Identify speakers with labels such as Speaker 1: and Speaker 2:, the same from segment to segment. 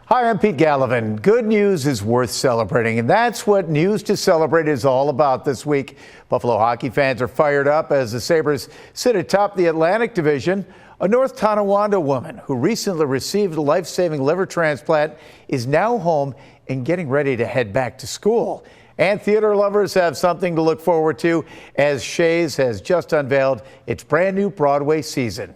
Speaker 1: Hi, I'm Pete Gallivan. Good news is worth celebrating, and that's what News to Celebrate is all about this week. Buffalo hockey fans are fired up as the Sabres sit atop the Atlantic Division. A North Tonawanda woman who recently received a life-saving liver transplant is now home and getting ready to head back to school. And theater lovers have something to look forward to as Shays has just unveiled its brand new Broadway season.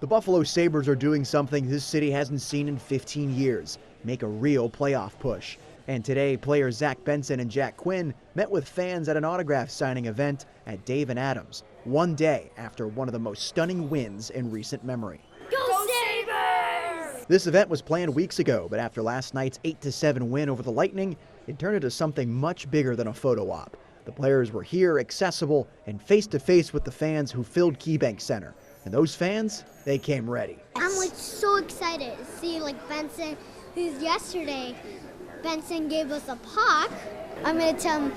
Speaker 2: The Buffalo Sabres are doing something this city hasn't seen in 15 years, make a real playoff push. And today, players Zach Benson and Jack Quinn met with fans at an autograph signing event at Dave & Adams, one day after one of the most stunning wins in recent memory.
Speaker 3: Go Sabres!
Speaker 2: This event was planned weeks ago, but after last night's 8-7 win over the Lightning, it turned into something much bigger than a photo op. The players were here, accessible, and face-to-face with the fans who filled KeyBank Center. And those fans, they came ready.
Speaker 3: I'm so excited to see Benson, who's yesterday, Benson gave us a puck. I'm going to tell him,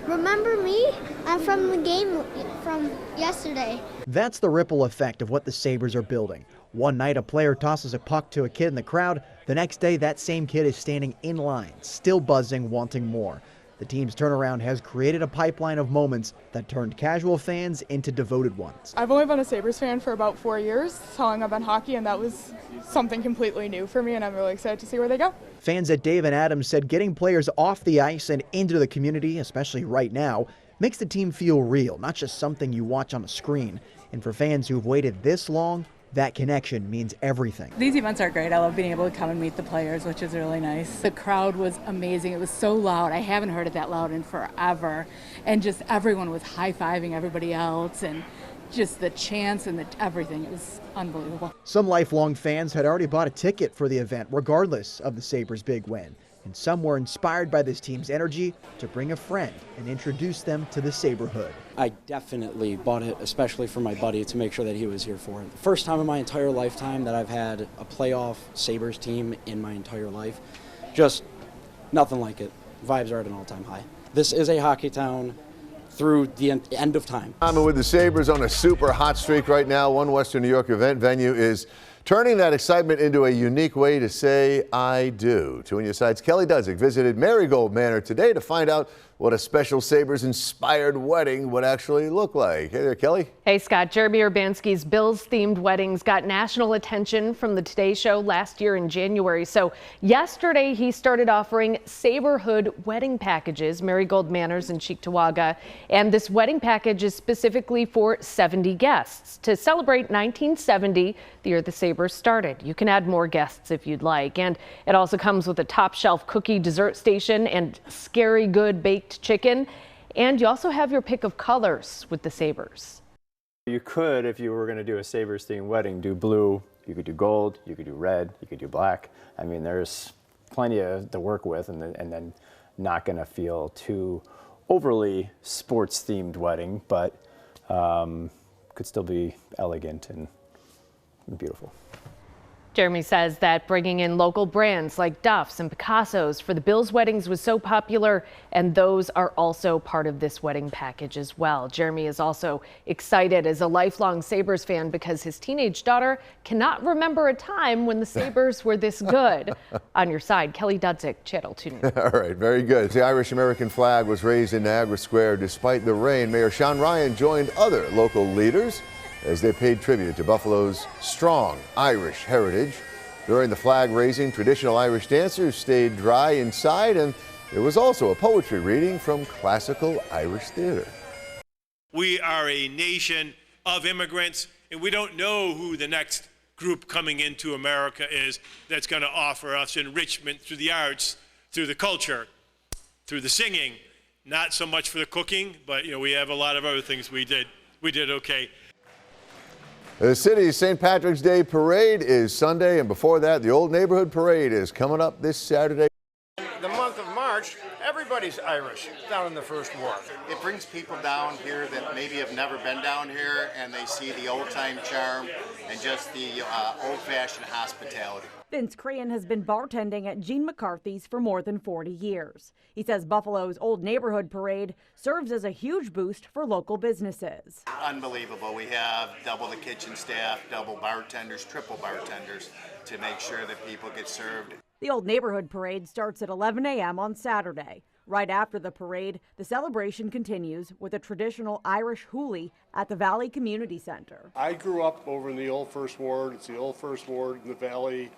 Speaker 3: remember me? I'm from the game from yesterday.
Speaker 2: That's the ripple effect of what the Sabres are building. One night a player tosses a puck to a kid in the crowd. The next day that same kid is standing in line, still buzzing, wanting more. The team's turnaround has created a pipeline of moments that turned casual fans into devoted ones.
Speaker 4: I've only been a Sabres fan for about 4 years, how long I've been hockey, and that was something completely new for me, and I'm really excited to see where they go.
Speaker 2: Fans at Dave & Adams said getting players off the ice and into the community, especially right now, makes the team feel real, not just something you watch on a screen. And for fans who've waited this long, that connection means everything.
Speaker 5: These events are great. I love being able to come and meet the players, which is really nice. The crowd was amazing. It was so loud. I haven't heard it that loud in forever. And just everyone was high-fiving everybody else, and just the chants and everything. It was unbelievable.
Speaker 2: Some lifelong fans had already bought a ticket for the event, regardless of the Sabres' big win. And some were inspired by this team's energy to bring a friend and introduce them to the Saberhood.
Speaker 6: I definitely bought it, especially for my buddy, to make sure that he was here for it. The first time in my entire lifetime that I've had a playoff Sabres team in my entire life. Just nothing like it. Vibes are at an all-time high. This is a hockey town through the end of time.
Speaker 7: I'm with the Sabres on a super hot streak right now. One Western New York event venue is turning that excitement into a unique way to say I do. 2 News Side's Kelly Dudzik visited Marigold Manor today to find out what a special Sabres-inspired wedding would actually look like. Hey there, Kelly.
Speaker 8: Hey, Scott. Jeremy Urbanski's Bills-themed weddings got national attention from the Today Show last year in January. So yesterday, he started offering Saberhood wedding packages, Marigold Manors in Cheektowaga. And this wedding package is specifically for 70 guests to celebrate 1970, the year the Sabres started. You can add more guests if you'd like. And it also comes with a top-shelf cookie dessert station and scary good baked chicken, and you also have your pick of colors with the Sabres.
Speaker 9: You could, if you were going to do a Sabres themed wedding, do blue, you could do gold, you could do red, you could do black. I mean, there's plenty to work with, and then not going to feel too overly sports themed wedding, but could still be elegant and beautiful.
Speaker 8: Jeremy says that bringing in local brands like Duff's and Picasso's for the Bills weddings was so popular, and those are also part of this wedding package as well. Jeremy is also excited as a lifelong Sabres fan because his teenage daughter cannot remember a time when the Sabres were this good. On your side, Kelly Dudzik, Channel 2 News.
Speaker 7: All right, very good. The Irish-American flag was raised in Niagara Square despite the rain. Mayor Sean Ryan joined other local leaders as they paid tribute to Buffalo's strong Irish heritage. During the flag raising, traditional Irish dancers stayed dry inside, and there was also a poetry reading from classical Irish theater.
Speaker 10: We are a nation of immigrants, and we don't know who the next group coming into America is that's going to offer us enrichment through the arts, through the culture, through the singing. Not so much for the cooking, but we have a lot of other things we did okay.
Speaker 7: The city's St. Patrick's Day Parade is Sunday, and before that, the Old Neighborhood Parade is coming up this Saturday.
Speaker 11: The month of March, everybody's Irish down in the First Ward.
Speaker 12: It brings people down here that maybe have never been down here, and they see the old-time charm and just the old-fashioned hospitality.
Speaker 13: Vince Crayon has been bartending at Gene McCarthy's for more than 40 years. He says Buffalo's Old Neighborhood Parade serves as a huge boost for local businesses.
Speaker 12: Unbelievable. We have double the kitchen staff, double bartenders, triple bartenders to make sure that people get served.
Speaker 13: The Old Neighborhood Parade starts at 11 a.m. on Saturday. Right after the parade, the celebration continues with a traditional Irish hoolie at the Valley Community Center.
Speaker 14: I grew up over in the Old First Ward. It's the Old First Ward in the Valley.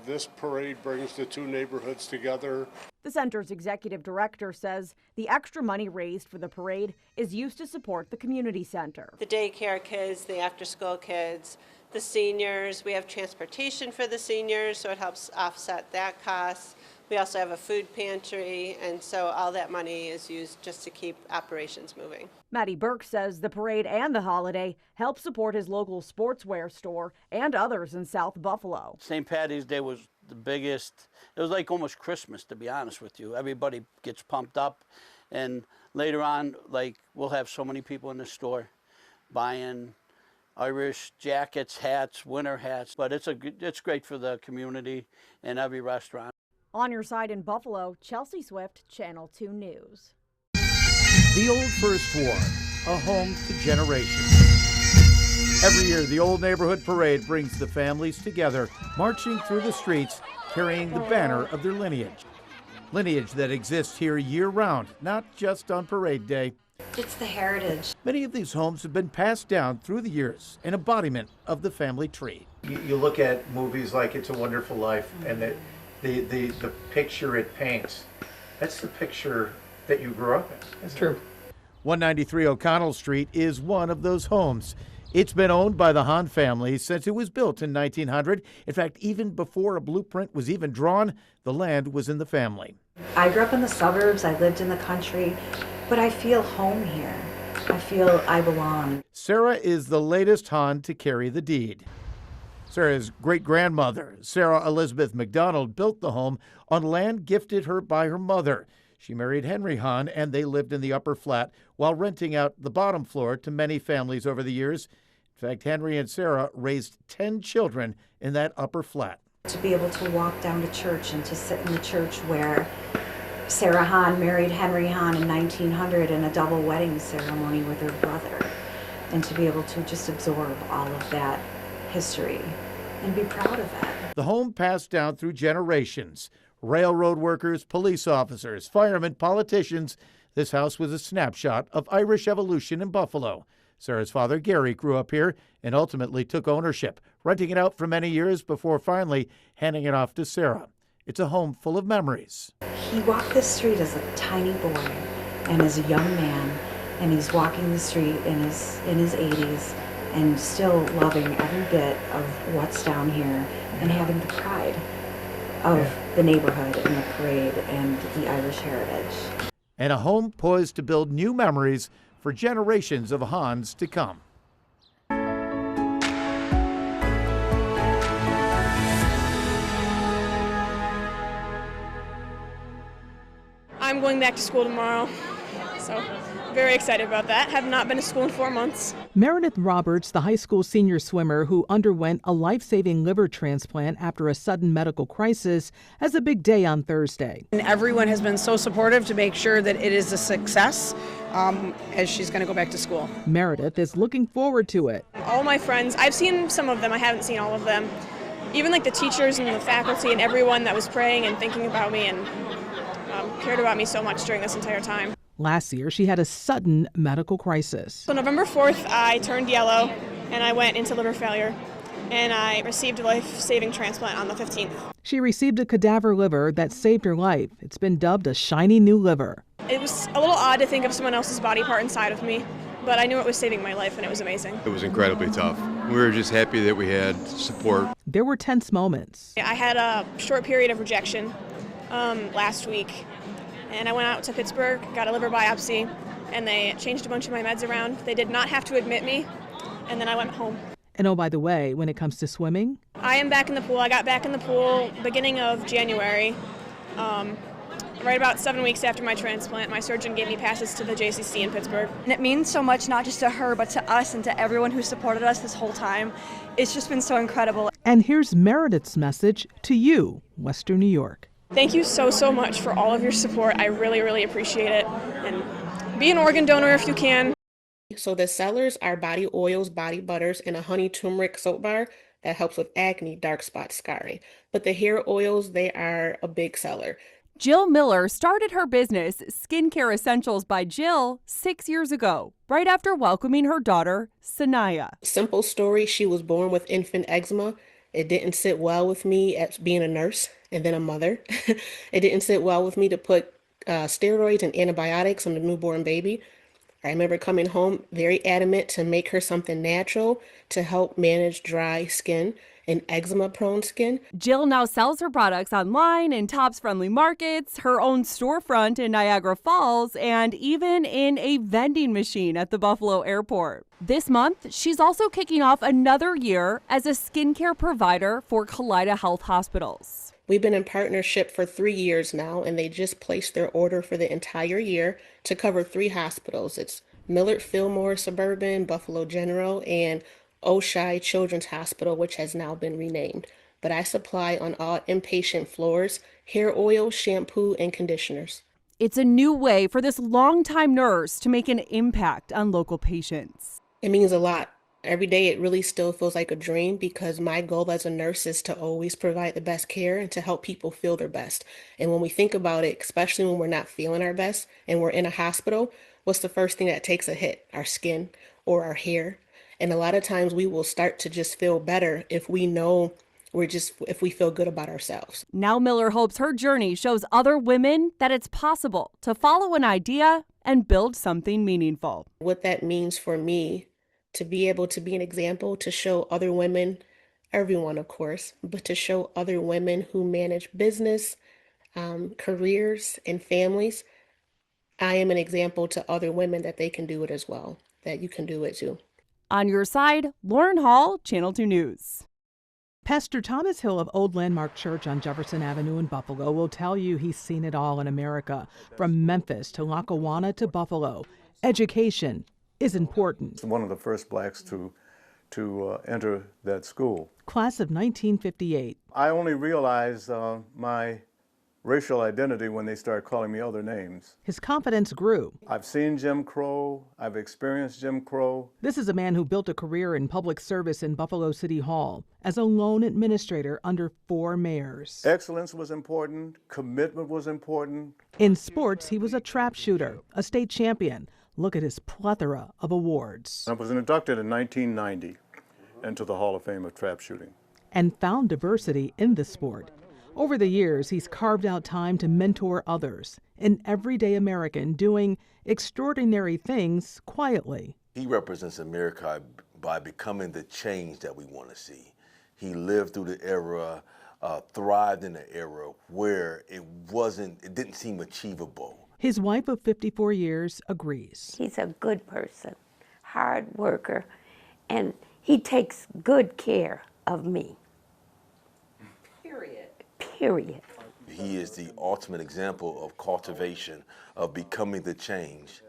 Speaker 14: This parade brings the two neighborhoods together.
Speaker 13: The center's executive director says the extra money raised for the parade is used to support the community center.
Speaker 15: The daycare kids, the after-school kids, the seniors. We have transportation for the seniors, so it helps offset that cost. We also have a food pantry, and so all that money is used just to keep operations moving.
Speaker 13: Matty Burke says the parade and the holiday help support his local sportswear store and others in South Buffalo.
Speaker 16: St. Patty's Day was the biggest. It was like almost Christmas, to be honest with you. Everybody gets pumped up, and later on, like, we'll have so many people in the store buying Irish jackets, hats, winter hats, but it's great for the community and every restaurant.
Speaker 13: On your side in Buffalo, Chelsea Swift, Channel 2 News.
Speaker 1: The Old First Ward, a home to generations. Every year, the Old Neighborhood Parade brings the families together, marching through the streets, carrying the banner of their lineage. Lineage that exists here year-round, not just on Parade Day.
Speaker 17: It's the heritage.
Speaker 1: Many of these homes have been passed down through the years, an embodiment of the family tree. You look at movies like It's a Wonderful Life, and the picture it paints, that's the picture that you grew up in. It's true. 193 O'Connell Street is one of those homes. It's been owned by the Hahn family since it was built in 1900. In fact, even before a blueprint was even drawn, the land was in the family.
Speaker 17: I grew up in the suburbs, I lived in the country, but I feel home here. I feel I belong.
Speaker 1: Sarah is the latest Hahn to carry the deed. Sarah's great-grandmother, Sarah Elizabeth McDonald, built the home on land gifted her by her mother. She married Henry Hahn, and they lived in the upper flat while renting out the bottom floor to many families over the years. In fact, Henry and Sarah raised 10 children in that upper flat.
Speaker 17: To be able to walk down to church and to sit in the church where Sarah Hahn married Henry Hahn in 1900 in a double wedding ceremony with her brother, and to be able to just absorb all of that history and be proud of that.
Speaker 1: The home passed down through generations. Railroad workers, police officers, firemen, politicians. This house was a snapshot of Irish evolution in Buffalo. Sarah's father, Gary, grew up here and ultimately took ownership, renting it out for many years before finally handing it off to Sarah. It's a home full of memories.
Speaker 17: He walked this street as a tiny boy and as a young man, and he's walking the street in his 80s and still loving every bit of what's down here and having the pride of the neighborhood and the parade and the Irish heritage.
Speaker 1: And a home poised to build new memories for generations of Hahns to come.
Speaker 18: I'm going back to school tomorrow, so very excited about that. Have not been to school in 4 months.
Speaker 19: Meredith Roberts, the high school senior swimmer who underwent a life-saving liver transplant after a sudden medical crisis, has a big day on Thursday.
Speaker 20: And everyone has been so supportive to make sure that it is a success as she's going to go back to school.
Speaker 19: Meredith is looking forward to it.
Speaker 18: All my friends, I've seen some of them, I haven't seen all of them. Even like the teachers and the faculty and everyone that was praying and thinking about me and cared about me so much during this entire time.
Speaker 19: Last year, she had a sudden medical crisis.
Speaker 18: So November 4th, I turned yellow and I went into liver failure, and I received a life-saving transplant on the 15th.
Speaker 19: She received a cadaver liver that saved her life. It's been dubbed a shiny new liver.
Speaker 18: It was a little odd to think of someone else's body part inside of me, but I knew it was saving my life, and it was amazing.
Speaker 21: It was incredibly tough. We were just happy that we had support.
Speaker 19: There were tense moments.
Speaker 18: I had a short period of rejection last week, and I went out to Pittsburgh, got a liver biopsy, and they changed a bunch of my meds around. They did not have to admit me, and then I went home.
Speaker 19: And oh, by the way, when it comes to swimming?
Speaker 18: I am back in the pool. I got back in the pool beginning of January. Right about 7 weeks after my transplant, my surgeon gave me passes to the JCC in Pittsburgh.
Speaker 22: And it means so much, not just to her, but to us and to everyone who supported us this whole time. It's just been so incredible.
Speaker 19: And here's Meredith's message to you, Western New York.
Speaker 18: Thank you so much for all of your support. I really appreciate it. And be an organ donor if you can.
Speaker 3: So the sellers are body oils, body butters, and a honey turmeric soap bar that helps with acne, dark spots, scarring. But the hair oils, they are a big seller.
Speaker 22: Jill Miller started her business, Skincare Essentials by Jill, 6 years ago, right after welcoming her daughter, Sanaya.
Speaker 3: Simple story, she was born with infant eczema. It didn't sit well with me as being a nurse and then a mother. It didn't sit well with me to put steroids and antibiotics on the newborn baby. I remember coming home very adamant to make her something natural to help manage dry skin and eczema-prone skin.
Speaker 22: Jill now sells her products online in Tops Friendly Markets, her own storefront in Niagara Falls, and even in a vending machine at the Buffalo Airport. This month, she's also kicking off another year as a skincare provider for Kaleida Health Hospitals.
Speaker 3: We've been in partnership for 3 years now, and they just placed their order for the entire year to cover 3 hospitals. It's Millard Fillmore Suburban, Buffalo General, and Oshai Children's Hospital, which has now been renamed. But I supply on all inpatient floors hair oil, shampoo, and conditioners.
Speaker 22: It's a new way for this longtime nurse to make an impact on local patients.
Speaker 3: It means a lot. Every day it really still feels like a dream because my goal as a nurse is to always provide the best care and to help people feel their best. And when we think about it, especially when we're not feeling our best and we're in a hospital, what's the first thing that takes a hit? Our skin or our hair. And a lot of times we will start to just feel better if we know if we feel good about ourselves.
Speaker 22: Now Miller hopes her journey shows other women that it's possible to follow an idea and build something meaningful.
Speaker 3: What that means for me, to be able to be an example, to show other women, everyone of course, but to show other women who manage business, careers, and families, I am an example to other women that they can do it as well, that you can do it too.
Speaker 22: On your side, Lauren Hall, Channel 2 News.
Speaker 19: Pastor Thomas Hill of Old Landmark Church on Jefferson Avenue in Buffalo will tell you he's seen it all in America, from Memphis to Lackawanna to Buffalo. Education is important.
Speaker 23: One of the first blacks to enter that school.
Speaker 19: Class of 1958.
Speaker 23: I only realized my racial identity when they started calling me other names.
Speaker 19: His confidence grew.
Speaker 23: I've seen Jim Crow. I've experienced Jim Crow.
Speaker 19: This is a man who built a career in public service in Buffalo City Hall as a lone administrator under 4 mayors.
Speaker 23: Excellence was important. Commitment was important.
Speaker 19: In sports, he was a trap shooter, a state champion. Look at his plethora of awards.
Speaker 23: I was inducted in 1990 into the Hall of Fame of trap shooting.
Speaker 19: And found diversity in the sport. Over the years, he's carved out time to mentor others, an everyday American doing extraordinary things quietly.
Speaker 24: He represents America by becoming the change that we want to see. He lived through the era, thrived in the era where it didn't seem achievable.
Speaker 19: His wife of 54 years agrees.
Speaker 25: He's a good person, hard worker, and he takes good care of me. Period.
Speaker 24: He is the ultimate example of cultivation, of becoming the change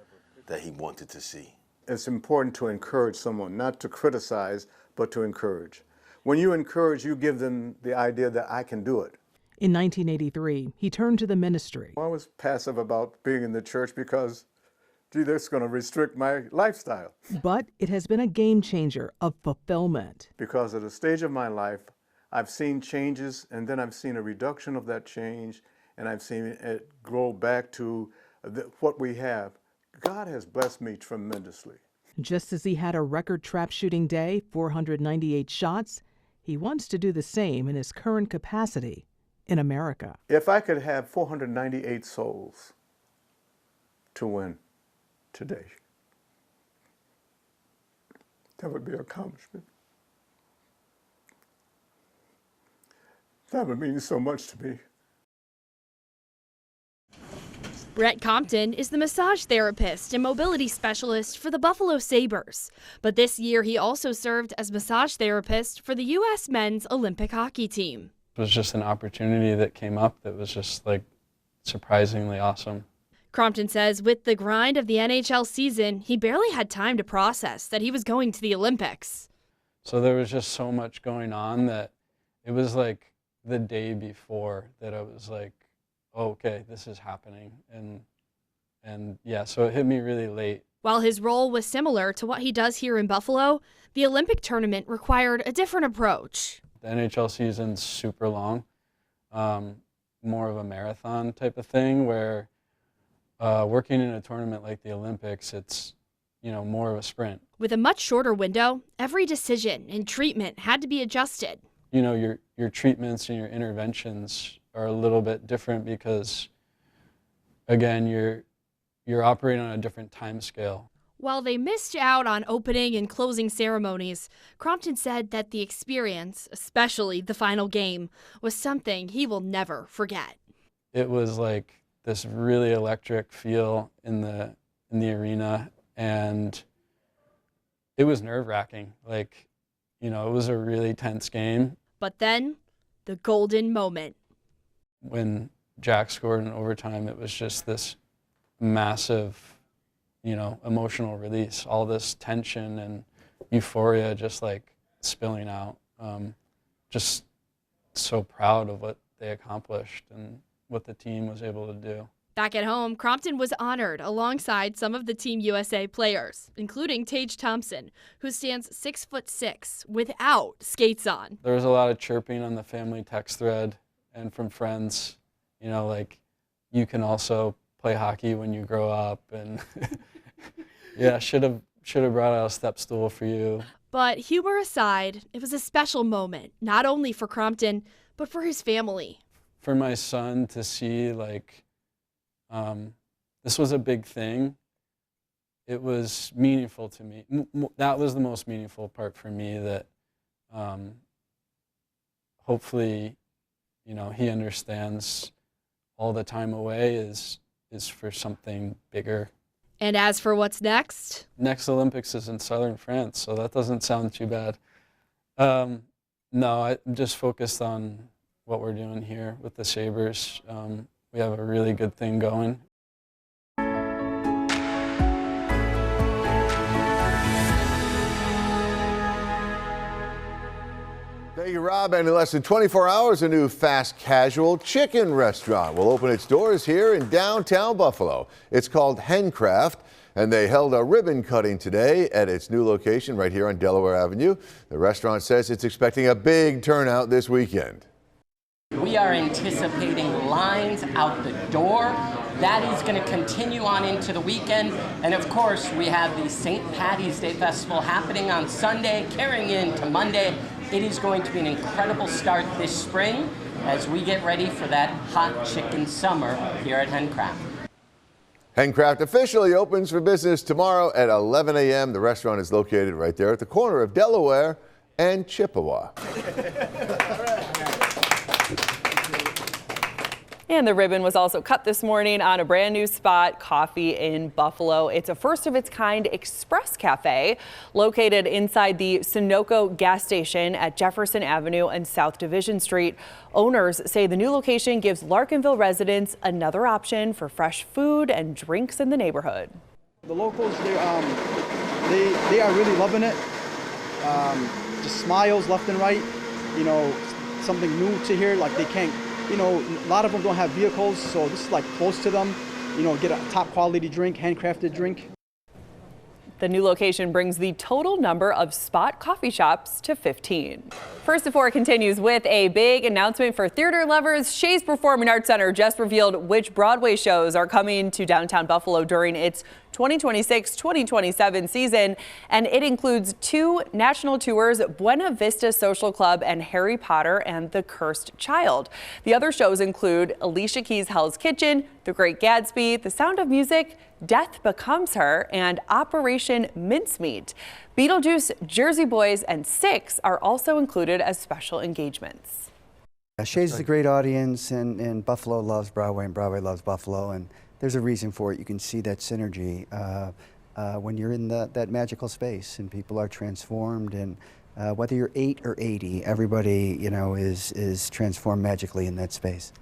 Speaker 24: that he wanted to see.
Speaker 23: It's important to encourage someone, not to criticize, but to encourage. When you encourage, you give them the idea that I can do it.
Speaker 19: In 1983, he turned to the ministry.
Speaker 23: I was passive about being in the church because, gee, that's going to restrict my lifestyle.
Speaker 19: But it has been a game changer of fulfillment.
Speaker 23: Because at a stage of my life, I've seen changes, and then I've seen a reduction of that change, and I've seen it grow back to what we have. God has blessed me tremendously.
Speaker 19: Just as he had a record trap shooting day, 498 shots, he wants to do the same in his current capacity in America.
Speaker 23: If I could have 498 souls to win today, that would be an accomplishment. That would mean so much to me.
Speaker 26: Brett Compton is the massage therapist and mobility specialist for the Buffalo Sabres. But this year he also served as massage therapist for the U.S. men's Olympic hockey team.
Speaker 27: It was just an opportunity that came up that was just surprisingly awesome.
Speaker 26: Compton says with the grind of the NHL season, he barely had time to process that he was going to the Olympics.
Speaker 27: So there was just so much going on that it was like the day before that I was like, oh, okay, this is happening. And yeah, so it hit me really late.
Speaker 26: While his role was similar to what he does here in Buffalo, the Olympic tournament required a different approach.
Speaker 27: The NHL season's super long, more of a marathon type of thing, where working in a tournament like the Olympics, it's, you know, more of a sprint.
Speaker 26: With a much shorter window, every decision and treatment had to be adjusted.
Speaker 27: You know, your treatments and your interventions are a little bit different because, again, you're operating on a different time scale.
Speaker 26: While they missed out on opening and closing ceremonies, Crompton said that the experience, especially the final game, was something he will never forget.
Speaker 27: It was like this really electric feel in the arena, and it was nerve-wracking. Like, you know, it was a really tense game.
Speaker 26: But then, the golden moment.
Speaker 27: When Jack scored in overtime, it was just this massive, you know, emotional release. All this tension and euphoria just like spilling out. Just so proud of what they accomplished and what the team was able to do.
Speaker 26: Back at home, Crompton was honored alongside some of the Team USA players, including Tage Thompson, who stands 6'6" without skates on.
Speaker 27: There was a lot of chirping on the family text thread and from friends, you know, like, you can also play hockey when you grow up, and yeah, should have brought out a step stool for you.
Speaker 26: But humor aside, it was a special moment, not only for Crompton, but for his family.
Speaker 27: For my son to see, like, this was a big thing. It was meaningful to me. That was the most meaningful part for me, that hopefully, you know, he understands all the time away is for something bigger.
Speaker 26: And as for what's next?
Speaker 27: Next Olympics is in southern France, so that doesn't sound too bad. No, I'm just focused on what we're doing here with the Sabres. We have a really good thing going.
Speaker 7: Thank you, Rob. And in less than 24 hours, a new fast casual chicken restaurant will open its doors here in downtown Buffalo. It's called Hencraft, and they held a ribbon cutting today at its new location right here on Delaware Avenue. The restaurant says it's expecting a big turnout this weekend.
Speaker 2: We are anticipating lines out the door. That is going to continue on into the weekend. And of course, we have the St. Paddy's Day Festival happening on Sunday, carrying into Monday. It is going to be an incredible start this spring as we get ready for that hot chicken summer here at Hencraft.
Speaker 7: Hencraft officially opens for business tomorrow at 11 a.m. The restaurant is located right there at the corner of Delaware and Chippewa.
Speaker 4: And the ribbon was also cut this morning on a brand new spot, Coffee in Buffalo. It's a first of its kind express cafe located inside the Sunoco gas station at Jefferson Avenue and South Division Street. Owners say the new location gives Larkinville residents another option for fresh food and drinks in the neighborhood.
Speaker 5: The locals, they are really loving it. Just smiles left and right. You know, something new to hear, like they can't. You know, a lot of them don't have vehicles, so this is like close to them. You know, get a top quality drink, handcrafted drink.
Speaker 4: The new location brings the total number of spot coffee shops to 15. First Before continues with a big announcement for theater lovers. Shays Performing Arts Center just revealed which Broadway shows are coming to downtown Buffalo during its 2026-2027 season, and it includes 2 national tours, Buena Vista Social Club and Harry Potter and the Cursed Child. The other shows include Alicia Keys' Hell's Kitchen, The Great Gatsby, The Sound of Music, Death Becomes Her, and Operation Mincemeat. Beetlejuice, Jersey Boys, and Six are also included as special engagements.
Speaker 6: Shays is a great audience, and Buffalo loves Broadway, and Broadway loves Buffalo, and there's a reason for it. You can see that synergy when you're in that magical space, and people are transformed, and whether you're 8 or 80, everybody, you know, is transformed magically in that space.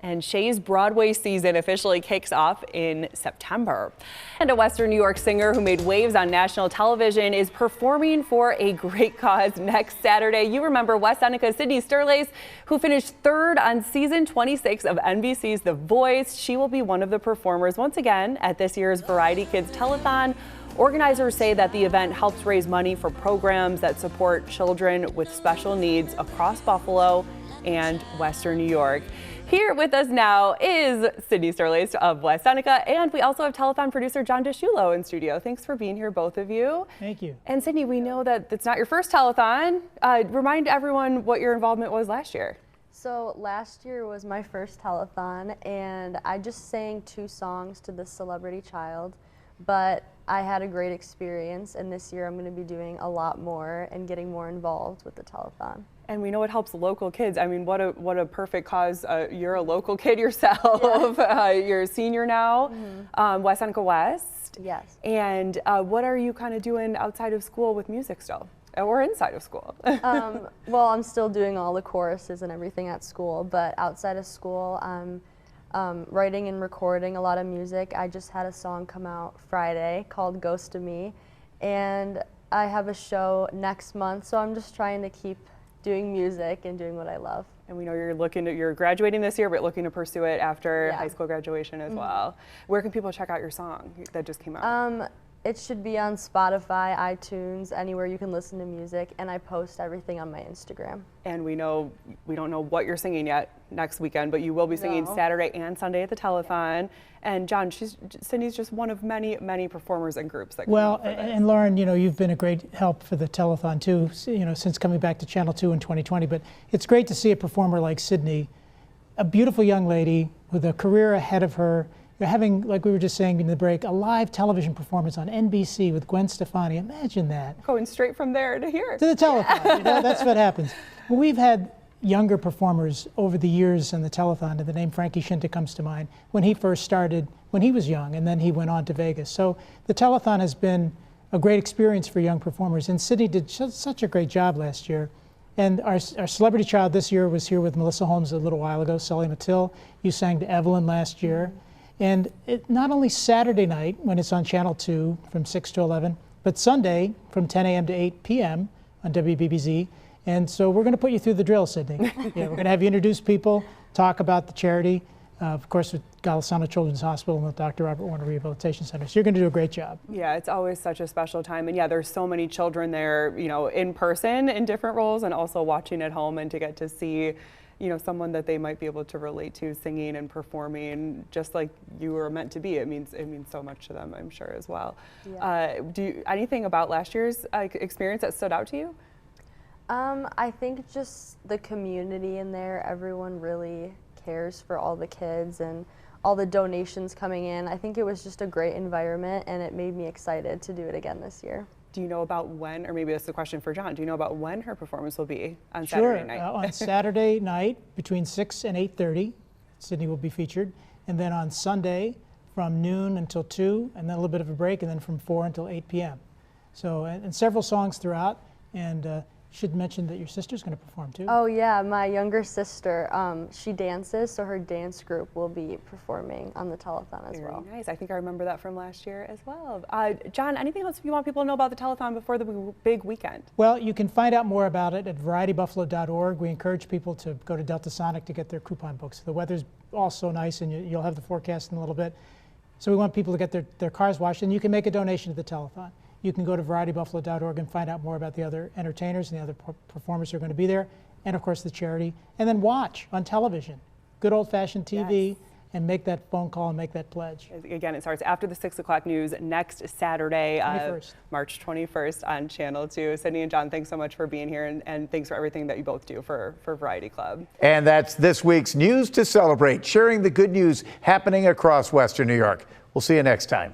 Speaker 4: And Shay's Broadway season officially kicks off in September. And a Western New York singer who made waves on national television is performing for a great cause next Saturday. You remember West Senica's Sydney Sterlace, who finished third on season 26 of NBC's The Voice. She will be one of the performers once again at this year's Variety Kids Telethon. Organizers say that the event helps raise money for programs that support children with special needs across Buffalo and Western New York. Here with us now is Sydney Sterlace of West Seneca, and we also have telethon producer John DeShulo in studio. Thanks for being here, both of you.
Speaker 8: Thank you.
Speaker 4: And Sydney, we know that it's not your first telethon. Remind everyone what your involvement was last year.
Speaker 9: So last year was my first telethon, and I just sang 2 songs to the celebrity child, but I had a great experience, and this year I'm going to be doing a lot more and getting more involved with the telethon.
Speaker 4: And we know it helps local kids. I mean, what a perfect cause. You're a local kid yourself. Yeah. You're a senior now, West Seneca West.
Speaker 9: Yes.
Speaker 4: And what are you kind of doing outside of school with music still? Or inside of school?
Speaker 9: Well, I'm still doing all the choruses and everything at school, but outside of school, I'm writing and recording a lot of music. I just had a song come out Friday called Ghost of Me, and I have a show next month, so I'm just trying to keep doing music and doing what I love.
Speaker 4: And we know you're graduating this year, but looking to pursue it after high school graduation as well. Where can people check out your song that just came out?
Speaker 9: It should be on Spotify, iTunes, anywhere you can listen to music, and I post everything on my Instagram.
Speaker 4: And we don't know what you're singing yet next weekend, but you will be singing Saturday and Sunday at the telethon. And John, Sydney's just one of many, many performers and groups that come out for this.
Speaker 8: And Lauren, you've been a great help for the telethon too, since coming back to Channel 2 in 2020. But it's great to see a performer like Sydney, a beautiful young lady with a career ahead of her. You're having, like we were just saying in the break, a live television performance on NBC with Gwen Stefani. Imagine that.
Speaker 4: Going straight from there to here.
Speaker 8: To the telethon. That's what happens. Well, we've had younger performers over the years in the telethon, and the name Frankie Shinta comes to mind when he first started, when he was young, and then he went on to Vegas. So the telethon has been a great experience for young performers, and Sydney did such a great job last year. And our celebrity child this year was here with Melissa Holmes a little while ago, Sully Mattil. You sang to Evelyn last year. And not only Saturday night when it's on Channel 2 from 6 to 11, but Sunday from 10 a.m. to 8 p.m. on WBBZ. And so we're going to put you through the drill, Sydney. We're going to have you introduce people, talk about the charity, of course, with Golisano Children's Hospital and the Dr. Robert Warner Rehabilitation Center. So you're going to do a great job.
Speaker 4: Yeah, it's always such a special time. And yeah, there's so many children there, in person in different roles and also watching at home, and to get to see someone that they might be able to relate to singing and performing just like you were meant to be. It means so much to them, I'm sure, as well. Yeah. Anything about last year's experience that stood out to you?
Speaker 9: I think just the community in there, everyone really cares for all the kids and all the donations coming in. I think it was just a great environment, and it made me excited to do it again this year.
Speaker 4: Do you know about when, or maybe this is a question for John, do you know about when her performance will be on Saturday night?
Speaker 8: On Saturday night between 6 and 8:30, Sydney will be featured. And then on Sunday from noon until 2, and then a little bit of a break, and then from 4 until 8 p.m. So, and several songs throughout. And should mention that your sister's going to perform too.
Speaker 9: Oh yeah, my younger sister, she dances, so her dance group will be performing on the telethon as well.
Speaker 4: Very nice. I think I remember that from last year as well. John, anything else you want people to know about the telethon before the big weekend?
Speaker 8: Well, you can find out more about it at varietybuffalo.org. We encourage people to go to Delta Sonic to get their coupon books. The weather's also nice, and you'll have the forecast in a little bit. So we want people to get their cars washed, and you can make a donation to the telethon. You can go to varietybuffalo.org and find out more about the other entertainers and the other performers who are going to be there, and of course the charity. And then watch on television, good old-fashioned TV, and make that phone call and make that pledge.
Speaker 4: Again, it starts after the 6 o'clock news next Saturday, March 21st on Channel 2. Sydney and John, thanks so much for being here, and thanks for everything that you both do for Variety Club.
Speaker 1: And that's this week's News to Celebrate, sharing the good news happening across Western New York. We'll see you next time.